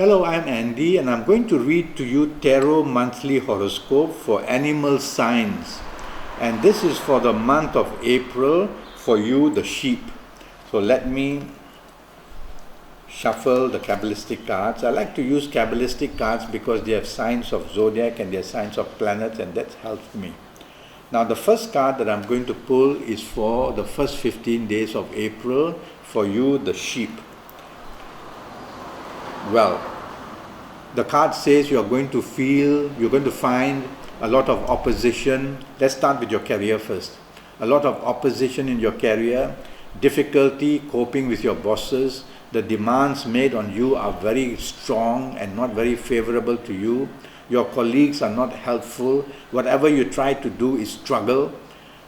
Hello, I'm Andy and I'm going to read to you Tarot Monthly Horoscope for Animal Signs. And this is for the month of April for you, the sheep. So let me shuffle the Kabbalistic cards. I like to use Kabbalistic cards because they have signs of zodiac and they have signs of planets, and that helps me. Now the first card that I'm going to pull is for the first 15 days of April for you, the sheep. Well, the card says you're going to find a lot of opposition. Let's start with your career first. A lot of opposition in your career, difficulty coping with your bosses. The demands made on you are very strong and not very favorable to you. Your colleagues are not helpful. Whatever you try to do is struggle.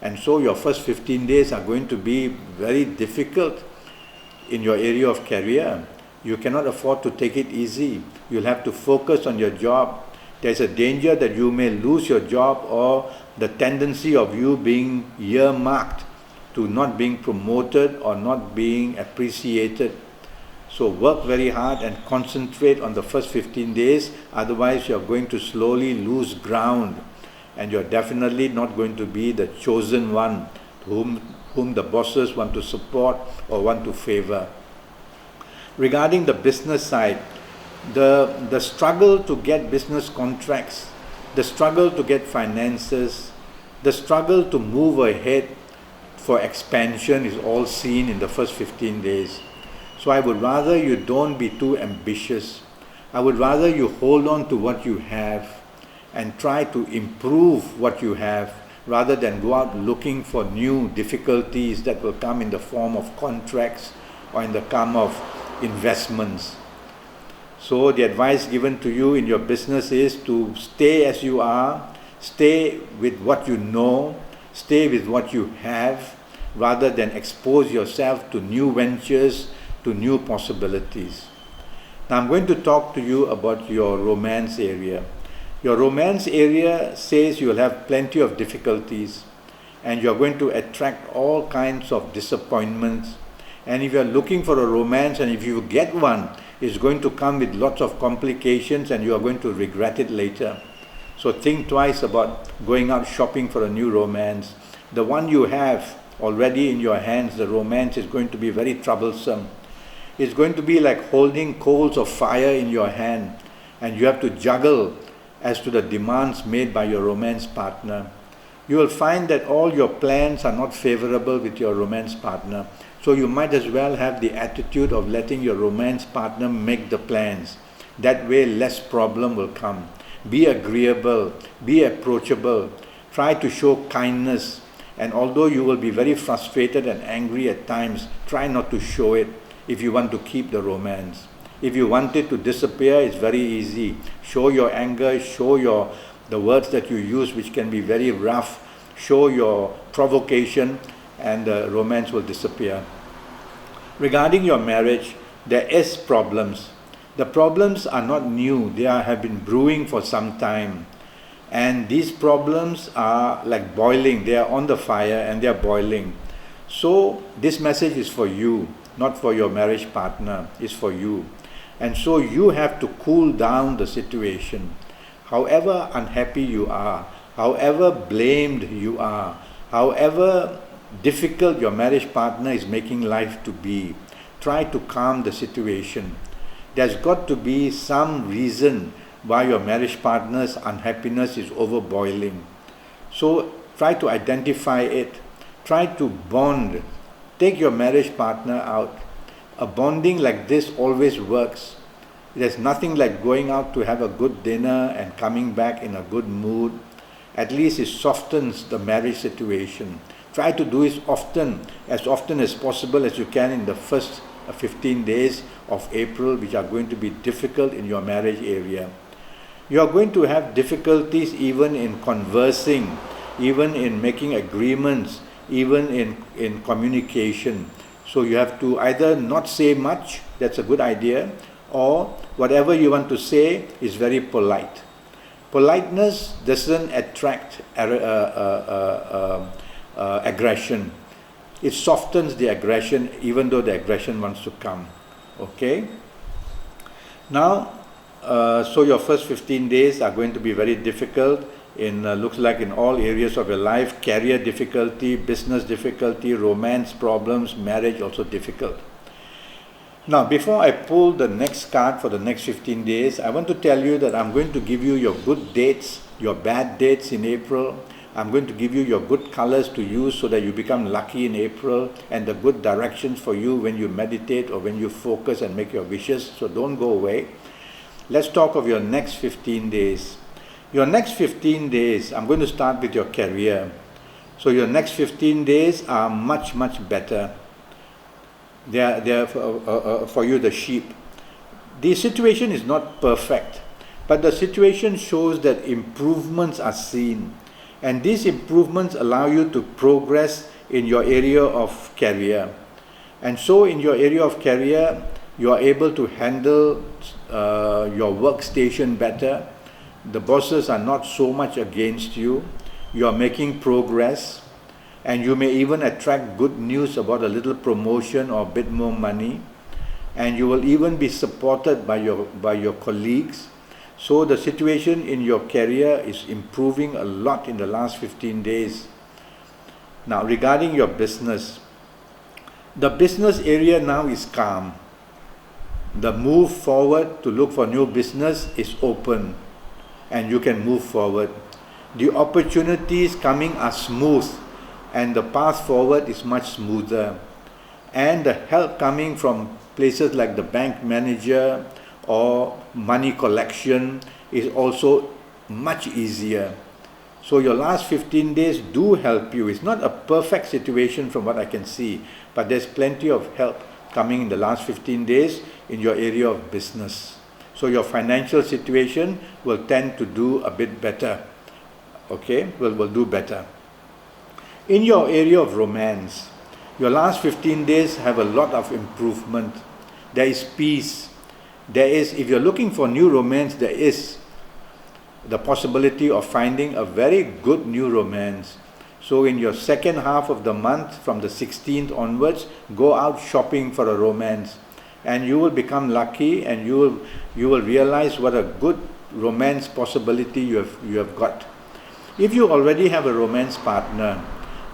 And so your first 15 days are going to be very difficult in your area of career. You cannot afford to take it easy. You'll have to focus on your job. There's a danger that you may lose your job, or the tendency of you being earmarked to not being promoted or not being appreciated. So work very hard and concentrate on the first 15 days. Otherwise, you're going to slowly lose ground, and you're definitely not going to be the chosen one whom the bosses want to support or want to favor. Regarding the business side, the struggle to get business contracts, the struggle to get finances, the struggle to move ahead for expansion is all seen in the first 15 days. So I would rather you don't be too ambitious. I would rather you hold on to what you have and try to improve what you have, rather than go out looking for new difficulties that will come in the form of contracts or in the form of investments. So the advice given to you in your business is to stay as you are, stay with what you know, stay with what you have, rather than expose yourself to new ventures, to new possibilities. Now I'm going to talk to you about your romance area. Your romance area says you'll have plenty of difficulties and you're going to attract all kinds of disappointments. And if you're looking for a romance, and if you get one, it's going to come with lots of complications and you are going to regret it later. So think twice about going out shopping for a new romance. The one you have already in your hands, the romance, is going to be very troublesome. It's going to be like holding coals of fire in your hand, and you have to juggle as to the demands made by your romance partner. You will find that all your plans are not favorable with your romance partner. So you might as well have the attitude of letting your romance partner make the plans. That way less problem will come. Be agreeable, be approachable, try to show kindness. And although you will be very frustrated and angry at times, try not to show it if you want to keep the romance. If you want it to disappear, it's very easy. Show your anger, show the words that you use, which can be very rough. Show your provocation, and the romance will disappear. Regarding your marriage, there is problems. The problems are not new. They have been brewing for some time. And these problems are like boiling. They are on the fire and they are boiling. So this message is for you, not for your marriage partner. It's for you. And so you have to cool down the situation. However unhappy you are, however blamed you are, however difficult your marriage partner is making life to be, try to calm the situation. There's got to be some reason why your marriage partner's unhappiness is overboiling. So try to identify it. Try to bond. Take your marriage partner out. A bonding like this always works. There's nothing like going out to have a good dinner and coming back in a good mood. At least it softens the marriage situation. Try to do it as often as possible as you can in the first 15 days of April, which are going to be difficult in your marriage area. You are going to have difficulties even in conversing, even in making agreements, even in communication. So you have to either not say much, that's a good idea, or whatever you want to say is very polite. Politeness doesn't attract aggression. It softens the aggression, even though the aggression wants to come. Okay? Now, So your first 15 days are going to be very difficult in looks like in all areas of your life: career difficulty, business difficulty, romance problems, marriage also difficult. Now, before I pull the next card for the next 15 days, I want to tell you that I'm going to give you your good dates, your bad dates in April. I'm going to give you your good colors to use so that you become lucky in April, and the good directions for you when you meditate or when you focus and make your wishes. So don't go away. Let's talk of your next 15 days. Your next 15 days, I'm going to start with your career. So your next 15 days are much, much better. They are for you, the sheep. The situation is not perfect, but the situation shows that improvements are seen. And these improvements allow you to progress in your area of career. And so in your area of career, you are able to handle your workstation better. The bosses are not so much against you. You are making progress. And you may even attract good news about a little promotion or a bit more money. And you will even be supported by your colleagues. So the situation in your career is improving a lot in the last 15 days. Now, regarding your business, the business area now is calm. The move forward to look for new business is open, and you can move forward. The opportunities coming are smooth, and the path forward is much smoother. And the help coming from places like the bank manager or money collection is also much easier. So your last 15 days do help you. It's not a perfect situation from what I can see, but there's plenty of help coming in the last 15 days in your area of business. So your financial situation will tend to do a bit better. Okay, will do better. In your area of romance, your last 15 days have a lot of improvement. There is peace. There is, if you're looking for new romance, there is the possibility of finding a very good new romance. So in your second half of the month, from the 16th onwards, go out shopping for a romance, and you will become lucky, and you will realize what a good romance possibility you have got. If you already have a romance partner,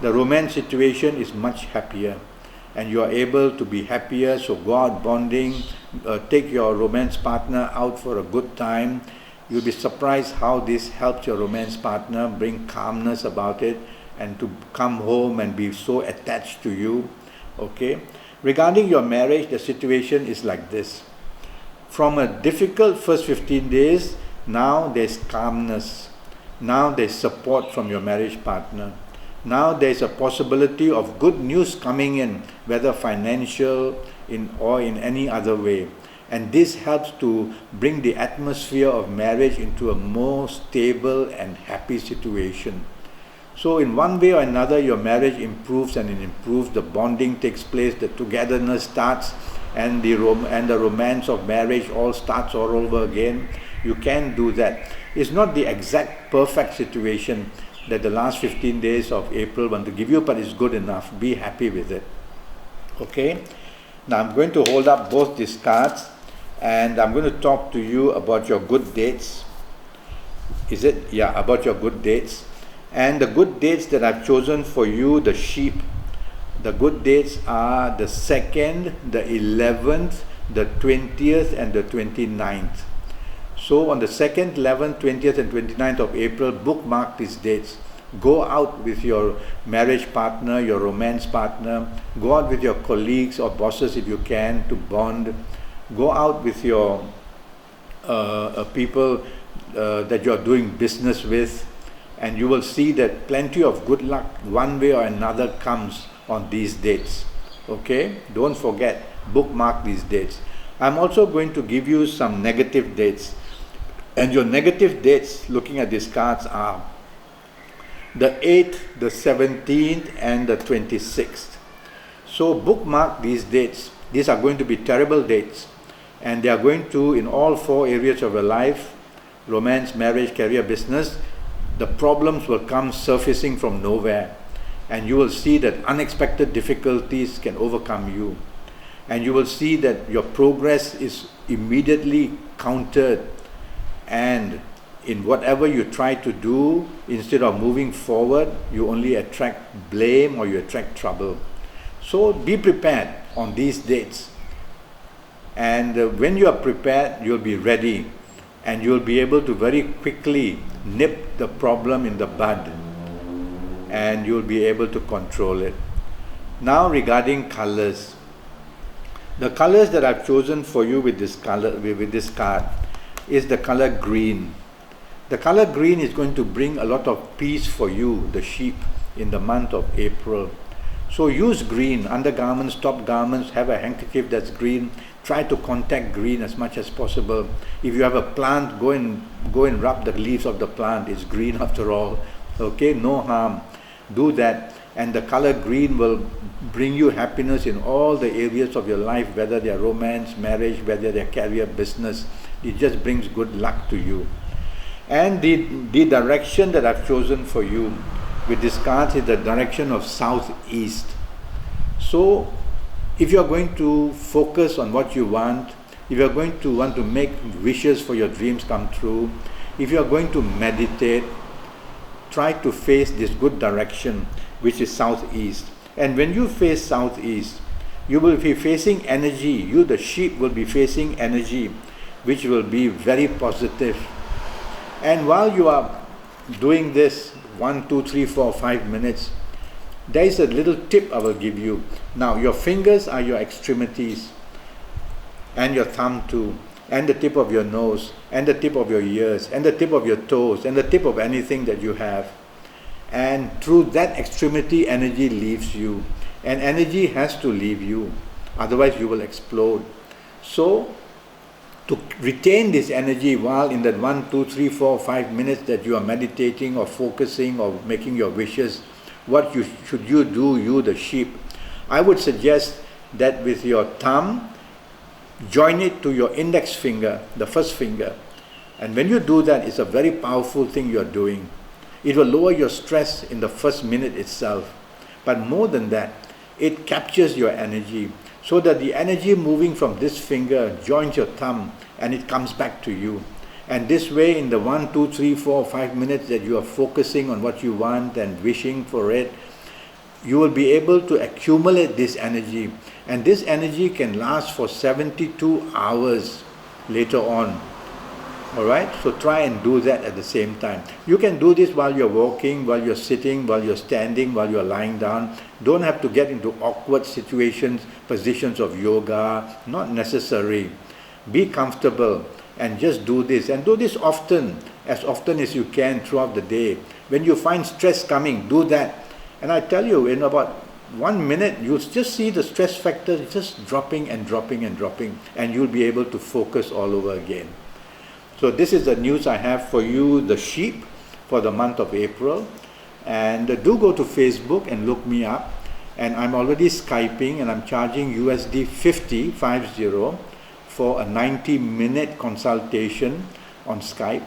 the romance situation is much happier, and you are able to be happier. So go out bonding, take your romance partner out for a good time. You'll be surprised how this helps your romance partner bring calmness about it, and to come home and be so attached to you. Okay. Regarding your marriage, the situation is like this. From a difficult first 15 days, now there's calmness. Now there's support from your marriage partner. Now there's a possibility of good news coming in, whether financial or in any other way. And this helps to bring the atmosphere of marriage into a more stable and happy situation. So in one way or another, your marriage improves, and it improves. The bonding takes place, the togetherness starts, and the romance of marriage all starts all over again. You can do that. It's not the exact perfect situation that the last 15 days of April want to give you, but it's good enough. Be happy with it. Okay? Now I'm going to hold up both these cards, and I'm going to talk to you about your good dates. Is it? Yeah, about your good dates. And the good dates that I've chosen for you, the sheep, the good dates are the 2nd, the 11th, the 20th, and the 29th. So on the 2nd, 11th, 20th, and 29th of April, bookmark these dates. Go out with your marriage partner, your romance partner. Go out with your colleagues or bosses if you can, to bond. Go out with your people that you are doing business with, and you will see that plenty of good luck one way or another comes on these dates. Okay? Don't forget, bookmark these dates. I'm also going to give you some negative dates. And your negative dates, looking at these cards, are the 8th, the 17th, and the 26th. So bookmark these dates. These are going to be terrible dates. And they are going to, in all 4 areas of your life, romance, marriage, career, business, the problems will come surfacing from nowhere. And you will see that unexpected difficulties can overcome you. And you will see that your progress is immediately countered and in whatever you try to do, instead of moving forward, you only attract blame or you attract trouble. So be prepared on these dates, and when you are prepared, you'll be ready, and you'll be able to very quickly nip the problem in the bud, and you'll be able to control it. Now, regarding colors, the colors that I've chosen for you with this card is the color green. The color green is going to bring a lot of peace for you, the sheep, in the month of April. So use green, undergarments, top garments, have a handkerchief that's green. Try to contact green as much as possible. If you have a plant, go and rub the leaves of the plant. It's green after all. Okay, no harm. Do that, and the color green will bring you happiness in all the areas of your life, whether they're romance, marriage, whether they're career, business. It just brings good luck to you. And the direction that I've chosen for you with this card is the direction of southeast. So if you're going to focus on what you want, if you're going to want to make wishes for your dreams come true, if you're going to meditate, try to face this good direction, which is southeast. And when you face southeast, you will be facing energy. You, the sheep, will be facing energy which will be very positive. And while you are doing this 1, 2, 3, 4, 5 minutes, there is a little tip I will give you. Now, your fingers are your extremities, and your thumb too, and the tip of your nose, and the tip of your ears, and the tip of your toes, and the tip of anything that you have. And through that extremity, energy leaves you. And energy has to leave you, otherwise you will explode. So, to retain this energy while in that 1, 2, 3, 4, 5 minutes that you are meditating or focusing or making your wishes, what should you do, you the sheep? I would suggest that with your thumb, join it to your index finger, the first finger. And when you do that, it's a very powerful thing you're doing. It will lower your stress in the first minute itself. But more than that, it captures your energy, so that the energy moving from this finger joins your thumb and it comes back to you. And this way, in the 1, 2, 3, 4, 5 minutes that you are focusing on what you want and wishing for it, you will be able to accumulate this energy. And this energy can last for 72 hours later on. Alright, so try and do that at the same time. You can do this while you're walking, while you're sitting, while you're standing, while you're lying down. Don't have to get into awkward situations, positions of yoga, not necessary. Be comfortable and just do this. And do this often as you can throughout the day. When you find stress coming, do that. And I tell you, in about 1 minute, you'll just see the stress factor just dropping and dropping and dropping, and you'll be able to focus all over again. So this is the news I have for you, the sheep, for the month of April. And do go to Facebook and look me up. And I'm already Skyping, and I'm charging USD 50 for a 90-minute consultation on Skype.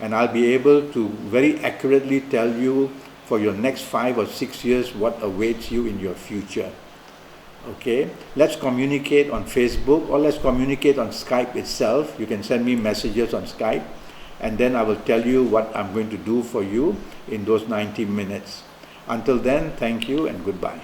And I'll be able to very accurately tell you for your next 5 or 6 years what awaits you in your future. Okay, let's communicate on Facebook, or let's communicate on Skype itself. You can send me messages on Skype, and then I will tell you what I'm going to do for you in those 90 minutes. Until then, thank you and goodbye.